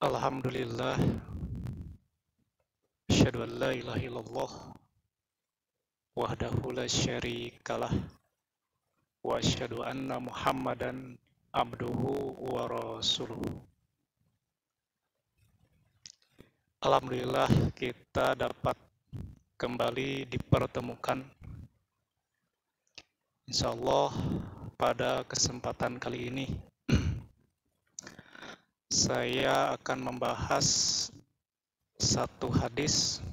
Alhamdulillah, asyhadu an la ilaha illallah wahdahu la syarikalah wa asyhadu anna Muhammadan abduhu wa rasuluh. Alhamdulillah kita dapat kembali dipertemukan insyaallah pada kesempatan kali ini saya akan membahas satu hadis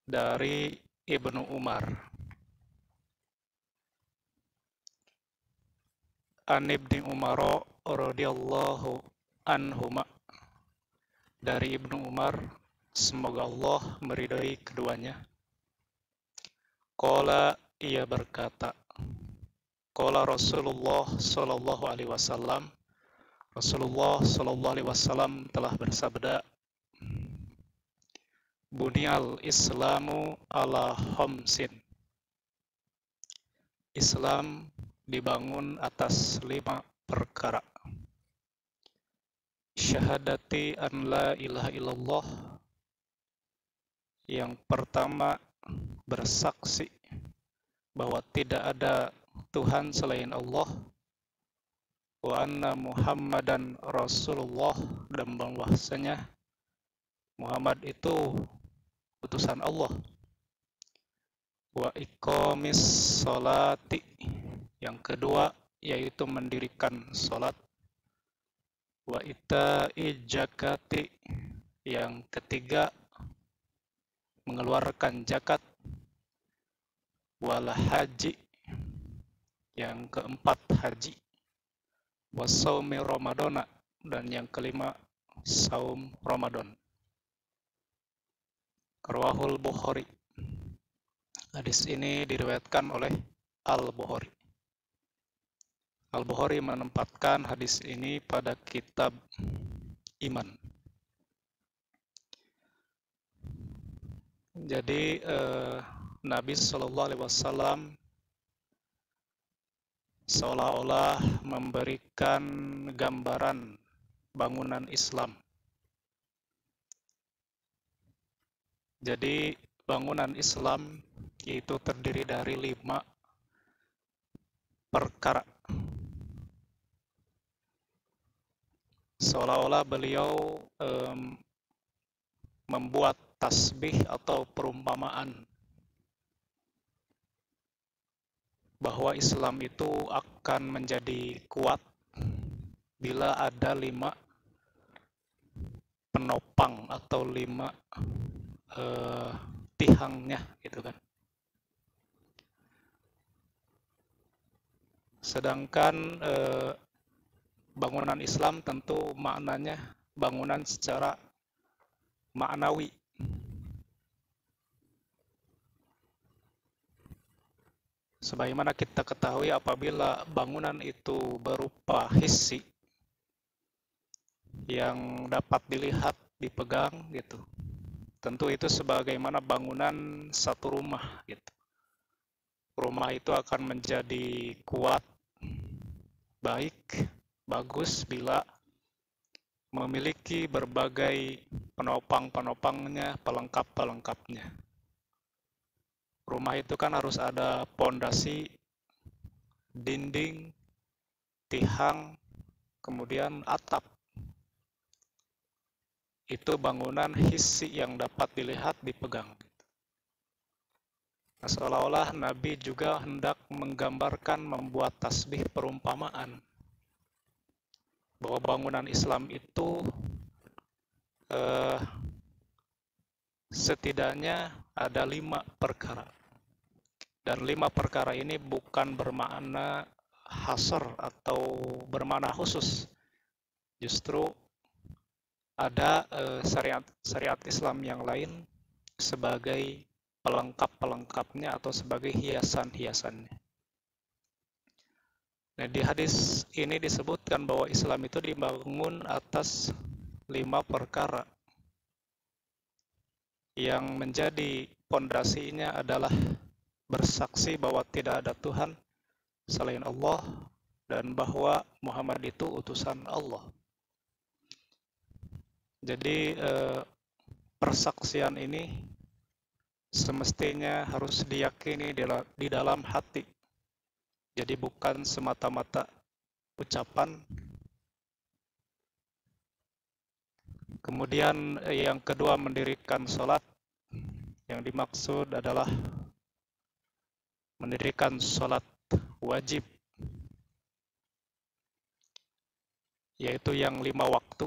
dari Ibnu Umar. An Ibnu Umar radhiyallahu anhuma, dari Ibnu Umar, semoga Allah meridhai keduanya. Qala, ia berkata, qala Rasulullah sallallahu alaihi wasallam, Rasulullah sallallahu alaihi wasallam telah bersabda, Bunyal Islamu ala khamsin. Islam dibangun atas 5 perkara. Syahadati an la ilaha illallah, yang pertama bersaksi bahwa tidak ada Tuhan selain Allah, wa anna Muhammadan Rasulullah, dan bahwasanya Muhammad itu utusan Allah, wa iqamis sholati, yang kedua yaitu mendirikan sholat, wa ita'i zakati, yang ketiga mengeluarkan zakat, wal haji, yang keempat haji, wasaumi ramadana, dan yang kelima saum Ramadan. Rawahul Bukhari. Hadis ini diriwayatkan oleh Al-Bukhari. Al-Bukhari menempatkan hadis ini pada kitab iman. Jadi Nabi Shallallahu Alaihi Wasallam seolah-olah memberikan gambaran bangunan Islam. Jadi bangunan Islam itu terdiri dari 5 perkara. Seolah-olah beliau membuat tasbih atau perumpamaan bahwa Islam itu akan menjadi kuat bila ada 5 penopang atau 5 tihangnya, gitu kan. Sedangkan bangunan Islam tentu maknanya bangunan secara maknawi. Sebagaimana kita ketahui, apabila bangunan itu berupa hissi yang dapat dilihat, dipegang gitu, tentu itu sebagaimana bangunan satu rumah gitu. Rumah itu akan menjadi kuat, baik, bagus bila memiliki berbagai penopang-penopangnya, pelengkap-pelengkapnya. Rumah itu kan harus ada pondasi, dinding, tihang, kemudian atap. Itu bangunan hissi yang dapat dilihat, dipegang. Nah, seolah-olah Nabi juga hendak menggambarkan, membuat tasbih perumpamaan bahwa bangunan Islam itu setidaknya ada 5 perkara. Dan 5 perkara ini bukan bermakna hasar atau bermakna khusus. Justru ada syariat Islam yang lain sebagai pelengkap-pelengkapnya atau sebagai hiasan-hiasannya. Nah, di hadis ini disebutkan bahwa Islam itu dibangun atas 5 perkara. Yang menjadi pondasinya adalah bersaksi bahwa tidak ada Tuhan selain Allah dan bahwa Muhammad itu utusan Allah. Jadi persaksian ini semestinya harus diyakini di dalam hati. Jadi bukan semata-mata ucapan. Kemudian yang kedua, mendirikan sholat. Yang dimaksud adalah mendirikan sholat wajib, yaitu yang 5 waktu.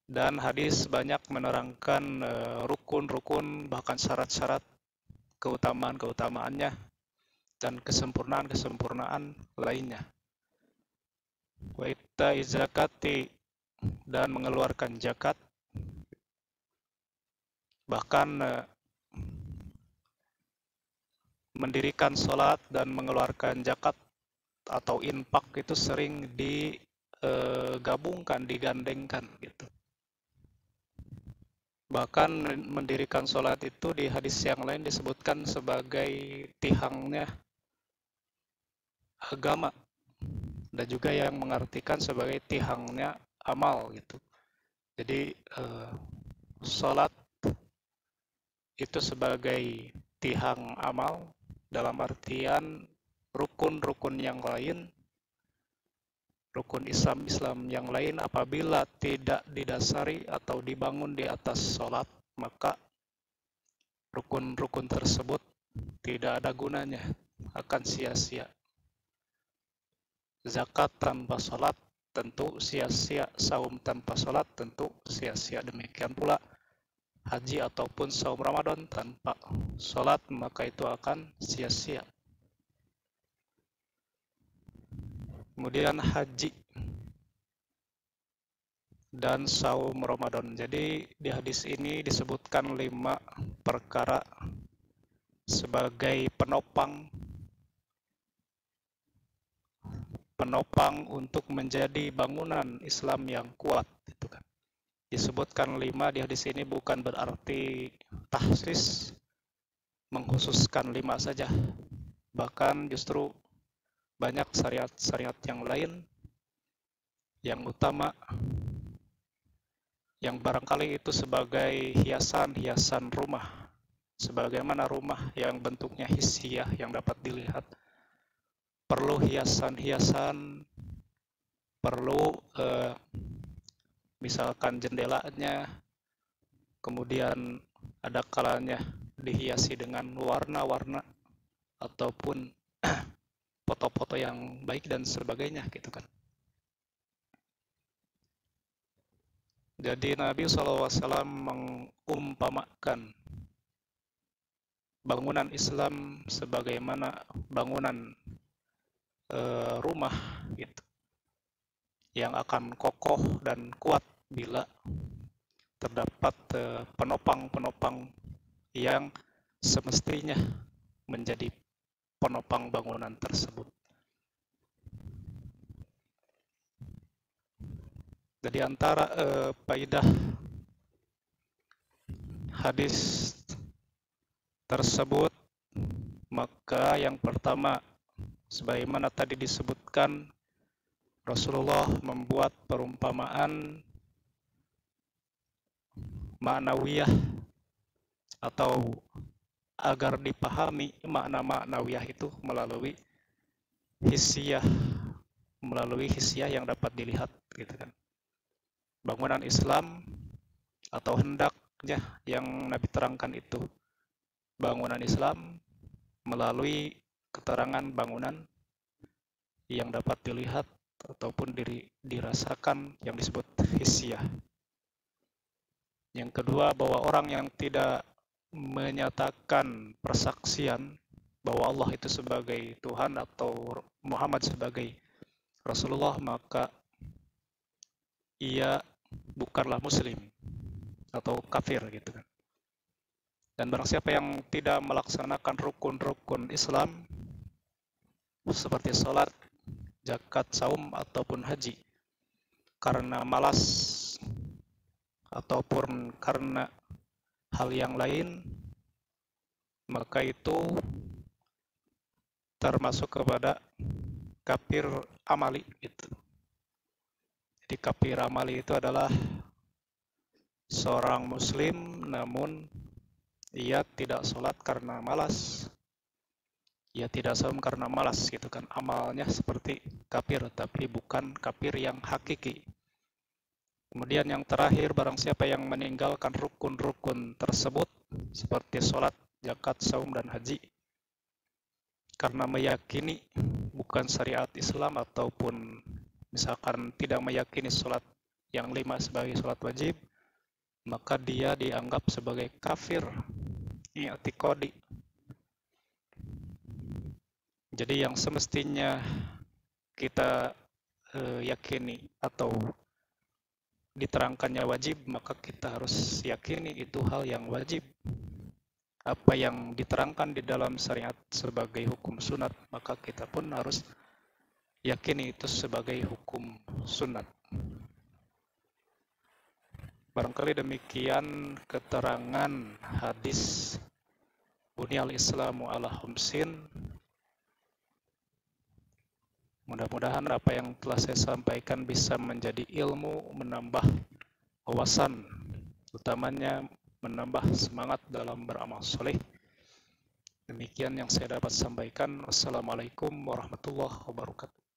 Dan hadis banyak menerangkan rukun-rukun, bahkan syarat-syarat, keutamaan-keutamaannya, dan kesempurnaan-kesempurnaan lainnya. Wa itta'i zakati, dan mengeluarkan zakat. Bahkan mendirikan sholat dan mengeluarkan zakat atau infak itu sering digabungkan, digandengkan gitu. Bahkan mendirikan sholat itu di hadis yang lain disebutkan sebagai tihangnya agama, dan juga yang mengartikan sebagai tihangnya amal gitu. Jadi sholat itu sebagai tihang amal, dalam artian rukun-rukun yang lain, rukun Islam yang lain apabila tidak didasari atau dibangun di atas sholat, maka rukun-rukun tersebut tidak ada gunanya, akan sia-sia. Zakat tanpa sholat tentu sia-sia, saum tanpa sholat tentu sia-sia. Demikian pula haji ataupun saum Ramadan tanpa sholat, maka itu akan sia-sia. Kemudian haji dan saum Ramadan. Jadi di hadis ini disebutkan 5 perkara sebagai penopang untuk menjadi bangunan Islam yang kuat, gitu kan. Disebutkan 5 di hadis ini bukan berarti tahsis, mengkhususkan 5 saja. Bahkan justru banyak syariat-syariat yang lain yang utama, yang barangkali itu sebagai hiasan-hiasan rumah. Sebagaimana rumah yang bentuknya hissiyah yang dapat dilihat, perlu hiasan-hiasan, perlu misalkan jendelanya, kemudian ada kalanya dihiasi dengan warna-warna ataupun foto-foto yang baik dan sebagainya, gitu kan. Jadi Nabi SAW mengumpamakan bangunan Islam sebagaimana bangunan rumah gitu, yang akan kokoh dan kuat bila terdapat penopang-penopang yang semestinya menjadi penopang bangunan tersebut. Jadi antara faedah hadis tersebut, maka yang pertama, sebagaimana tadi disebutkan, Rasulullah membuat perumpamaan ma'nawiyah, atau agar dipahami makna ma'nawiyah itu melalui hissiyah, yang dapat dilihat, gitu kan. Bangunan Islam atau hendaknya yang Nabi terangkan itu bangunan Islam melalui keterangan bangunan yang dapat dilihat ataupun dirasakan, yang disebut hissiyah. Yang kedua, bahwa orang yang tidak menyatakan persaksian bahwa Allah itu sebagai Tuhan atau Muhammad sebagai Rasulullah, maka ia bukanlah muslim atau kafir, gitu kan. Dan barang siapa yang tidak melaksanakan rukun-rukun Islam seperti sholat, zakat, saum, ataupun haji karena malas ataupun karena hal yang lain, maka itu termasuk kepada kafir amali gitu. Jadi kafir amali itu adalah seorang muslim namun ia tidak sholat karena malas, ia tidak saum karena malas gitu kan, amalnya seperti kafir tapi bukan kafir yang hakiki. Kemudian yang terakhir, barang siapa yang meninggalkan rukun-rukun tersebut seperti sholat, zakat, saum, dan haji karena meyakini bukan syariat Islam ataupun misalkan tidak meyakini sholat yang 5 sebagai sholat wajib, maka dia dianggap sebagai kafir i'tiqadi. Jadi yang semestinya kita yakini atau diterangkannya wajib, maka kita harus yakini itu hal yang wajib. Apa yang diterangkan di dalam syariat sebagai hukum sunat, maka kita pun harus yakini itu sebagai hukum sunat. Barangkali demikian keterangan hadis Bunyal Islamu ala khumsin. Mudah-mudahan apa yang telah saya sampaikan bisa menjadi ilmu, menambah wawasan, utamanya menambah semangat dalam beramal soleh. Demikian yang saya dapat sampaikan. Wassalamualaikum warahmatullahi wabarakatuh.